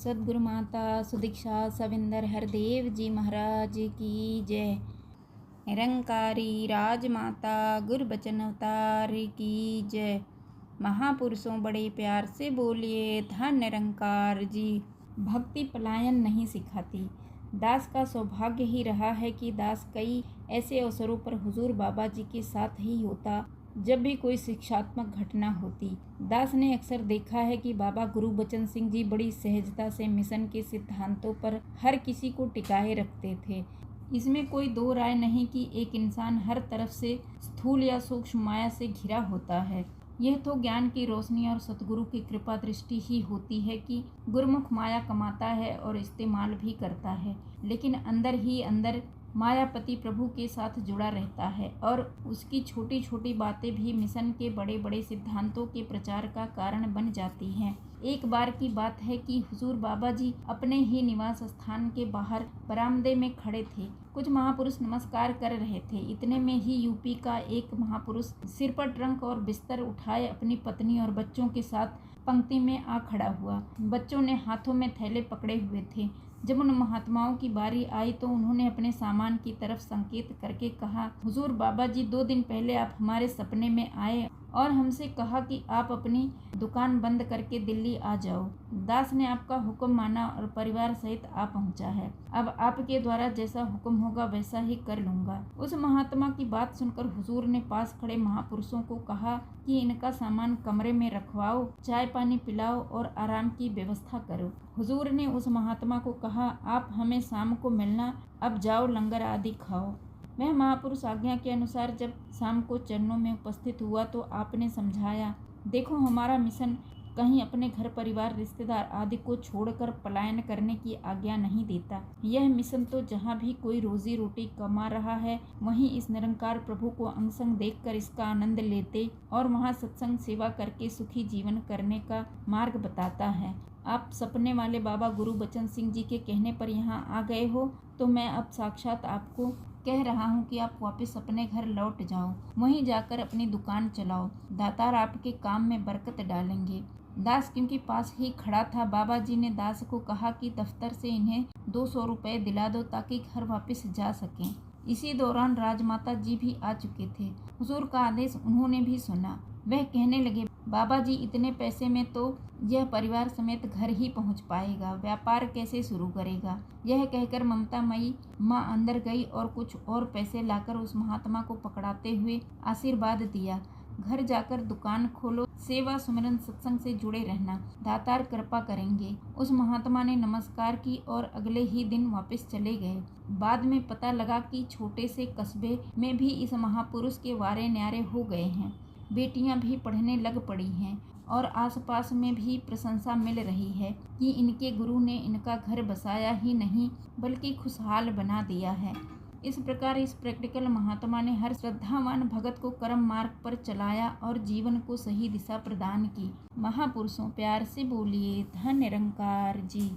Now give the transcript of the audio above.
सद्गुरु माता सुदीक्षा सविंदर हरदेव जी महाराज की जय। निरंकारी राजमाता गुरबचन अवतार की जय। महापुरुषों बड़े प्यार से बोलिए धन निरंकार जी। भक्ति पलायन नहीं सिखाती। दास का सौभाग्य ही रहा है कि दास कई ऐसे अवसरों पर हुजूर बाबा जी के साथ ही होता जब भी कोई शिक्षात्मक घटना होती। दास ने अक्सर देखा है कि बाबा गुरुबचन सिंह जी बड़ी सहजता से मिशन के सिद्धांतों पर हर किसी को टिकाए रखते थे। इसमें कोई दो राय नहीं कि एक इंसान हर तरफ से स्थूल या सूक्ष्म माया से घिरा होता है। यह तो ज्ञान की रोशनी और सतगुरु की कृपा दृष्टि ही होती है कि गुरुमुख माया कमाता है और इस्तेमाल भी करता है, लेकिन अंदर ही अंदर मायापति प्रभु के साथ जुड़ा रहता है और उसकी छोटी छोटी बातें भी मिशन के बड़े बड़े सिद्धांतों के प्रचार का कारण बन जाती हैं। एक बार की बात है कि हुजूर बाबा जी अपने ही निवास स्थान के बाहर बरामदे में खड़े थे। कुछ महापुरुष नमस्कार कर रहे थे। इतने में ही यूपी का एक महापुरुष सिर पर ट्रंक और बिस्तर उठाए अपनी पत्नी और बच्चों के साथ पंक्ति में आ खड़ा हुआ। बच्चों ने हाथों में थैले पकड़े हुए थे। जब उन महात्माओं की बारी आई तो उन्होंने अपने सामान की तरफ संकेत करके कहा, हुजूर बाबा जी 2 दिन पहले आप हमारे सपने में आए और हमसे कहा कि आप अपनी दुकान बंद करके दिल्ली आ जाओ। दास ने आपका हुक्म माना और परिवार सहित आ पहुंचा है। अब आपके द्वारा जैसा हुक्म होगा वैसा ही कर लूंगा। उस महात्मा की बात सुनकर हुजूर ने पास खड़े महापुरुषों को कहा कि इनका सामान कमरे में रखवाओ, चाय पानी पिलाओ और आराम की व्यवस्था करो। हुजूर ने उस महात्मा को कहा, आप हमें शाम को मिलना, अब जाओ लंगर आदि खाओ। वह महापुरुष आज्ञा के अनुसार जब शाम को चरणों में उपस्थित हुआ तो आपने समझाया, देखो हमारा मिशन कहीं अपने घर परिवार रिश्तेदार आदि को छोड़कर पलायन करने की आज्ञा नहीं देता। यह मिशन तो जहाँ भी कोई रोजी रोटी कमा रहा है वहीं इस निरंकार प्रभु को अंग संग देखकर इसका आनंद लेते और वहाँ सत्संग सेवा करके सुखी जीवन करने का मार्ग बताता है। आप सपने वाले बाबा गुरुबचन सिंह जी के कहने पर यहाँ आ गए हो तो मैं अब साक्षात आपको कह रहा हूँ कि आप वापस अपने घर लौट जाओ, वहीं जाकर अपनी दुकान चलाओ। दातार आपके काम में बरकत डालेंगे। दास क्योंकि पास ही खड़ा था, बाबा जी ने दास को कहा कि दफ्तर से इन्हें 200 रुपये दिला दो ताकि घर वापस जा सकें। इसी दौरान राजमाता जी भी आ चुके थे। हुजूर का आदेश उन्होंने भी सुना। वह कहने लगे, बाबा जी इतने पैसे में तो यह परिवार समेत घर ही पहुंच पाएगा, व्यापार कैसे शुरू करेगा। यह कहकर ममता मई माँ अंदर गई और कुछ और पैसे लाकर उस महात्मा को पकड़ाते हुए आशीर्वाद दिया, घर जाकर दुकान खोलो, सेवा सुमिरन सत्संग से जुड़े रहना, दातार कृपा करेंगे। उस महात्मा ने नमस्कार की और अगले ही दिन वापस चले गए। बाद में पता लगा कि छोटे से कस्बे में भी इस महापुरुष के वारे न्यारे हो गए हैं। बेटियां भी पढ़ने लग पड़ी हैं और आसपास में भी प्रशंसा मिल रही है कि इनके गुरु ने इनका घर बसाया ही नहीं बल्कि खुशहाल बना दिया है। इस प्रकार इस प्रैक्टिकल महात्मा ने हर श्रद्धावान भगत को कर्म मार्ग पर चलाया और जीवन को सही दिशा प्रदान की। महापुरुषों प्यार से बोलिए धन निरंकार जी।